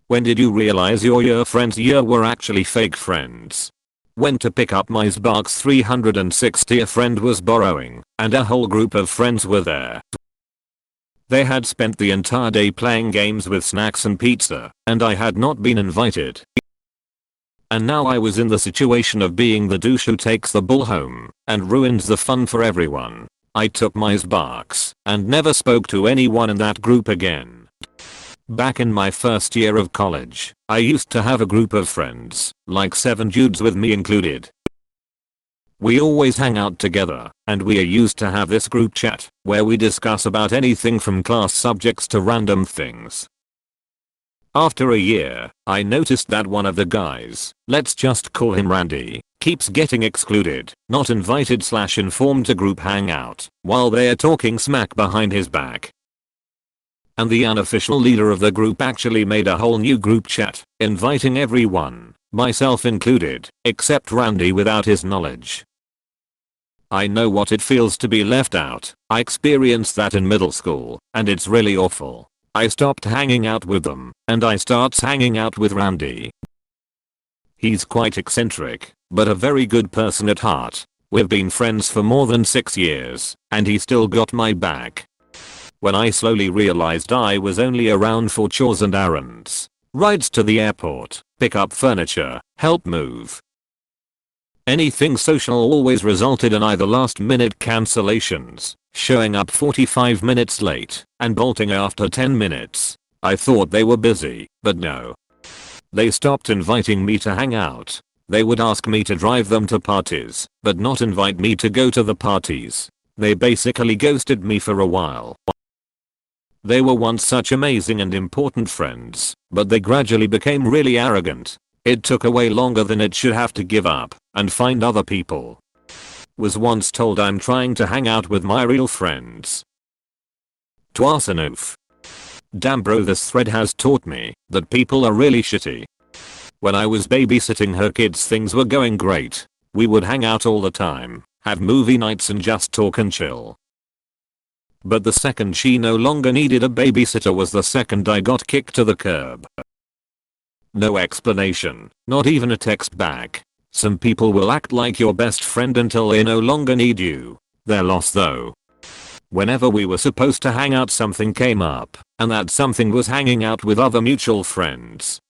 When did you realize your friends were actually fake friends? Went to pick up my Xbox 360 a friend was borrowing, and a whole group of friends were there. They had spent the entire day playing games with snacks and pizza, and I had not been invited. And now I was in the situation of being the douche who takes the bull home and ruins the fun for everyone. I took my Xbox and never spoke to anyone in that group again. Back in my first year of college, I used to have a group of friends, like 7 dudes with me included. We always hang out together, and we used to have this group chat where we discuss about anything from class subjects to random things. After a year, I noticed that one of the guys, let's just call him Randy, keeps getting excluded, not invited / informed to group hangout, while they are talking smack behind his back. And the unofficial leader of the group actually made a whole new group chat, inviting everyone, myself included, except Randy without his knowledge. I know what it feels to be left out. I experienced that in middle school, and it's really awful. I stopped hanging out with them, and I starts hanging out with Randy. He's quite eccentric, but a very good person at heart. We've been friends for more than 6 years, and he still got my back. When I slowly realized I was only around for chores and errands, rides to the airport, pick up furniture, help move. Anything social always resulted in either last minute cancellations, showing up 45 minutes late, and bolting after 10 minutes. I thought they were busy, but no. They stopped inviting me to hang out. They would ask me to drive them to parties, but not invite me to go to the parties. They basically ghosted me for a while. They were once such amazing and important friends, but they gradually became really arrogant. It took a way longer than it should have to give up and find other people. Was once told I'm trying to hang out with my real friends. Twas an oof. Damn bro, this thread has taught me that people are really shitty. When I was babysitting her kids things were going great. We would hang out all the time, have movie nights and just talk and chill. But the second she no longer needed a babysitter was the second I got kicked to the curb. No explanation, not even a text back. Some people will act like your best friend until they no longer need you. They're lost though. Whenever we were supposed to hang out something came up, and that something was hanging out with other mutual friends.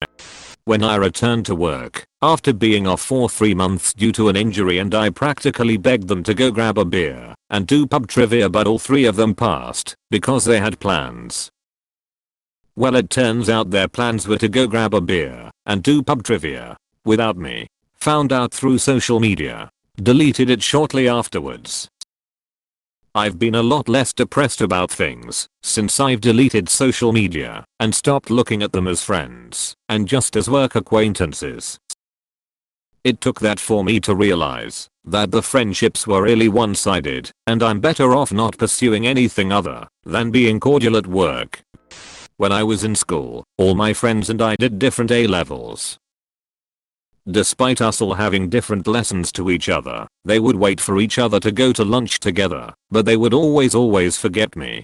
When I returned to work, after being off for 3 months due to an injury and I practically begged them to go grab a beer and do pub trivia, but all 3 of them passed because they had plans. Well, it turns out their plans were to go grab a beer and do pub trivia without me. Found out through social media. Deleted it shortly afterwards. I've been a lot less depressed about things since I've deleted social media and stopped looking at them as friends and just as work acquaintances. It took that for me to realize that the friendships were really one-sided and I'm better off not pursuing anything other than being cordial at work. When I was in school, all my friends and I did different A-levels. Despite us all having different lessons to each other, they would wait for each other to go to lunch together, but they would always forget me.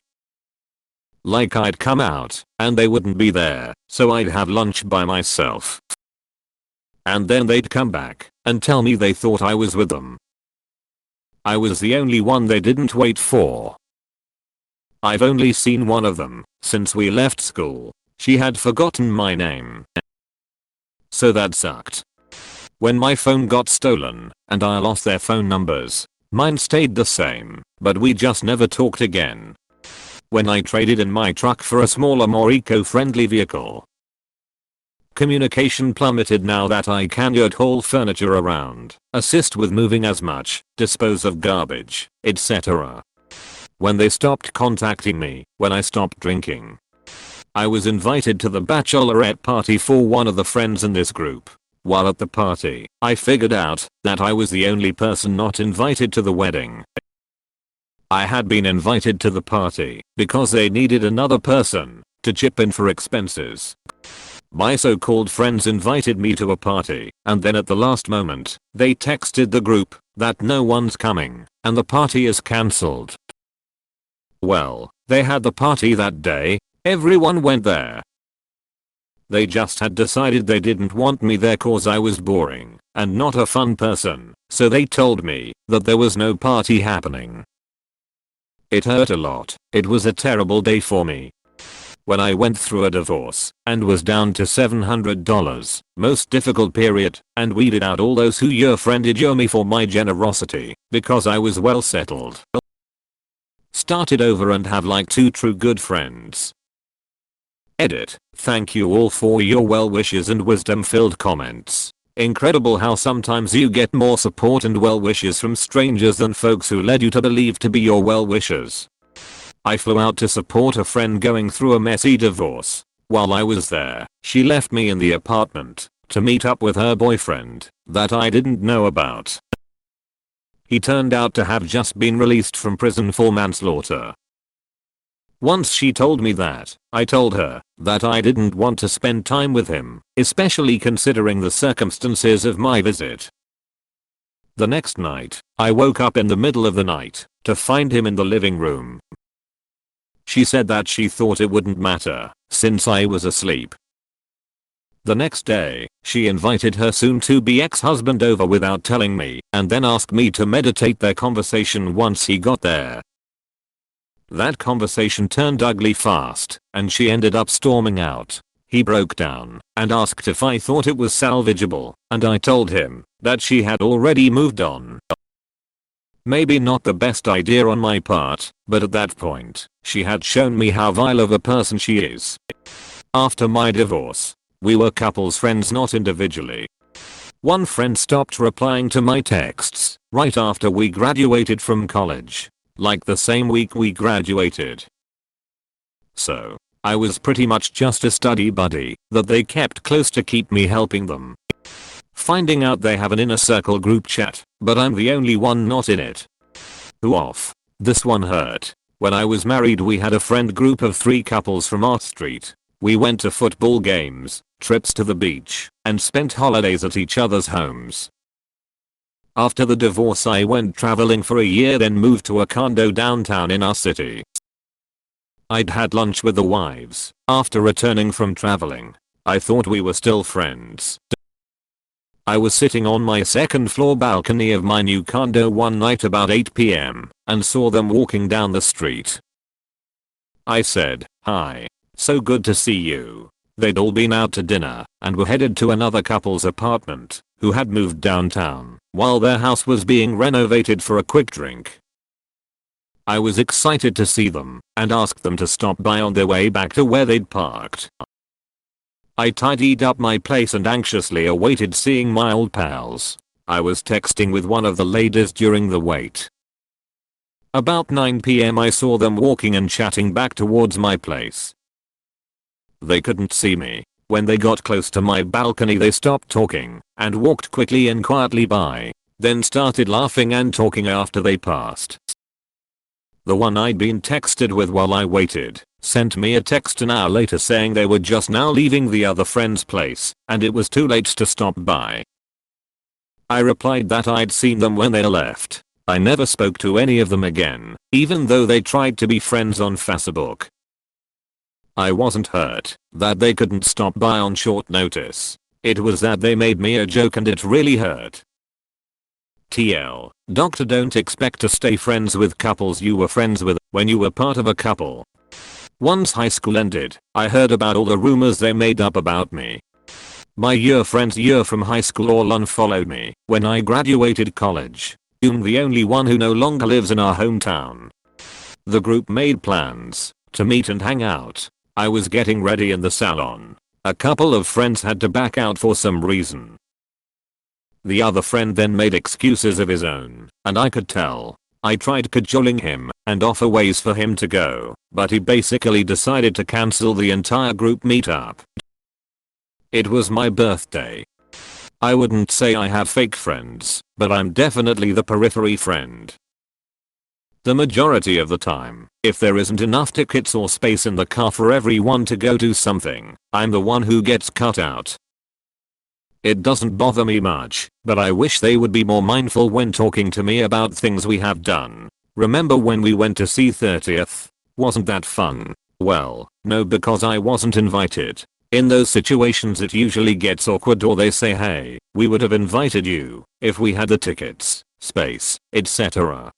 Like I'd come out, and they wouldn't be there, so I'd have lunch by myself. And then they'd come back, and tell me they thought I was with them. I was the only one they didn't wait for. I've only seen one of them since we left school. She had forgotten my name. So that sucked. When my phone got stolen and I lost their phone numbers, mine stayed the same, but we just never talked again. When I traded in my truck for a smaller, more eco-friendly vehicle, communication plummeted now that I can't haul furniture around, assist with moving as much, dispose of garbage, etc. When they stopped contacting me, when I stopped drinking. I was invited to the bachelorette party for one of the friends in this group. While at the party, I figured out that I was the only person not invited to the wedding. I had been invited to the party because they needed another person to chip in for expenses. My so-called friends invited me to a party, and then at the last moment, they texted the group that no one's coming and the party is cancelled. Well, they had the party that day. Everyone went there. They just had decided they didn't want me there cause I was boring and not a fun person, so they told me that there was no party happening. It hurt a lot. It was a terrible day for me. When I went through a divorce and was down to $700, most difficult period, and weeded out all those who your friended me for my generosity because I was well settled. Started over and have like 2 true good friends. Edit. Thank you all for your well wishes and wisdom filled comments. Incredible how sometimes you get more support and well wishes from strangers than folks who led you to believe to be your well wishers. I flew out to support a friend going through a messy divorce. While I was there, she left me in the apartment to meet up with her boyfriend that I didn't know about. He turned out to have just been released from prison for manslaughter. Once she told me that, I told her that I didn't want to spend time with him, especially considering the circumstances of my visit. The next night, I woke up in the middle of the night to find him in the living room. She said that she thought it wouldn't matter since I was asleep. The next day, she invited her soon-to-be ex-husband over without telling me and then asked me to meditate their conversation once he got there. That conversation turned ugly fast and she ended up storming out. He broke down and asked if I thought it was salvageable, and I told him that she had already moved on. Maybe not the best idea on my part, but at that point, she had shown me how vile of a person she is. After my divorce, we were couples friends, not individually. One friend stopped replying to my texts right after we graduated from college, like the same week we graduated. So, I was pretty much just a study buddy that they kept close to keep me helping them. Finding out they have an inner circle group chat, but I'm the only one not in it. Oof. This one hurt. When I was married we had a friend group of 3 couples from our street. We went to football games, trips to the beach, and spent holidays at each other's homes. After the divorce I went traveling for a year, then moved to a condo downtown in our city. I'd had lunch with the wives after returning from traveling. I thought we were still friends. I was sitting on my second floor balcony of my new condo one night about 8 p.m. and saw them walking down the street. I said, "Hi. So good to see you." They'd all been out to dinner and were headed to another couple's apartment who had moved downtown while their house was being renovated for a quick drink. I was excited to see them and asked them to stop by on their way back to where they'd parked. I tidied up my place and anxiously awaited seeing my old pals. I was texting with one of the ladies during the wait. About 9 p.m. I saw them walking and chatting back towards my place. They couldn't see me. When they got close to my balcony they stopped talking and walked quickly and quietly by, then started laughing and talking after they passed. The one I'd been texted with while I waited sent me a text an hour later saying they were just now leaving the other friend's place and it was too late to stop by. I replied that I'd seen them when they left. I never spoke to any of them again, even though they tried to be friends on Facebook. I wasn't hurt that they couldn't stop by on short notice. It was that they made me a joke and it really hurt. TL. Doctor, don't expect to stay friends with couples you were friends with when you were part of a couple. Once high school ended, I heard about all the rumors they made up about me. My friends from high school all unfollowed me when I graduated college. I'm the only one who no longer lives in our hometown. The group made plans to meet and hang out. I was getting ready in the salon. A couple of friends had to back out for some reason. The other friend then made excuses of his own, and I could tell. I tried cajoling him and offer ways for him to go, but he basically decided to cancel the entire group meetup. It was my birthday. I wouldn't say I have fake friends, but I'm definitely the periphery friend. The majority of the time, if there isn't enough tickets or space in the car for everyone to go do something, I'm the one who gets cut out. It doesn't bother me much, but I wish they would be more mindful when talking to me about things we have done. Remember when we went to see 30th? Wasn't that fun? Well, no, because I wasn't invited. In those situations it usually gets awkward, or they say, hey, we would have invited you if we had the tickets, space, etc.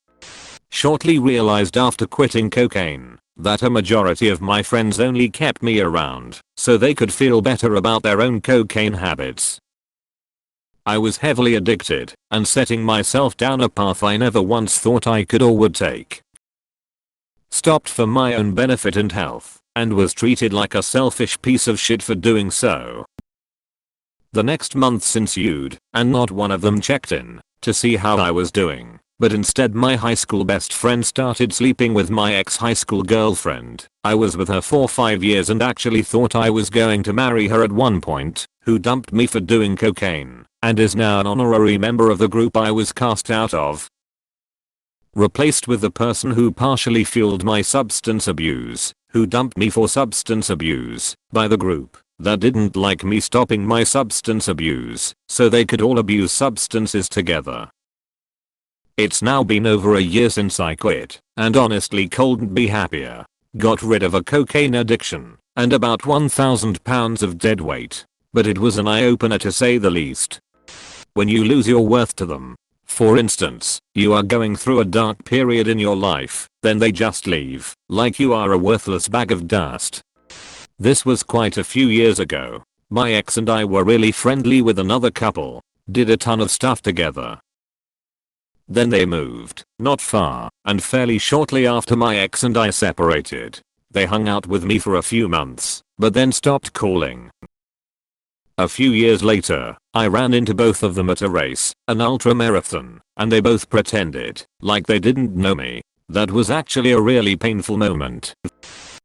Shortly realized after quitting cocaine that a majority of my friends only kept me around so they could feel better about their own cocaine habits. I was heavily addicted and setting myself down a path I never once thought I could or would take. Stopped for my own benefit and health, and was treated like a selfish piece of shit for doing so. The next month ensued, and not one of them checked in to see how I was doing, but instead my high school best friend started sleeping with my ex-high school girlfriend. I was with her for 5 years and actually thought I was going to marry her at one point, who dumped me for doing cocaine, and is now an honorary member of the group I was cast out of. Replaced with the person who partially fueled my substance abuse, who dumped me for substance abuse, by the group that didn't like me stopping my substance abuse, so they could all abuse substances together. It's now been over a year since I quit, and honestly couldn't be happier. Got rid of a cocaine addiction, and about 1,000 pounds of dead weight, but it was an eye-opener to say the least. When you lose your worth to them, for instance, you are going through a dark period in your life, then they just leave, like you are a worthless bag of dust. This was quite a few years ago. My ex and I were really friendly with another couple, did a ton of stuff together. Then they moved, not far, and fairly shortly after my ex and I separated. They hung out with me for a few months, but then stopped calling. A few years later, I ran into both of them at a race, an ultra marathon, and they both pretended like they didn't know me. That was actually a really painful moment.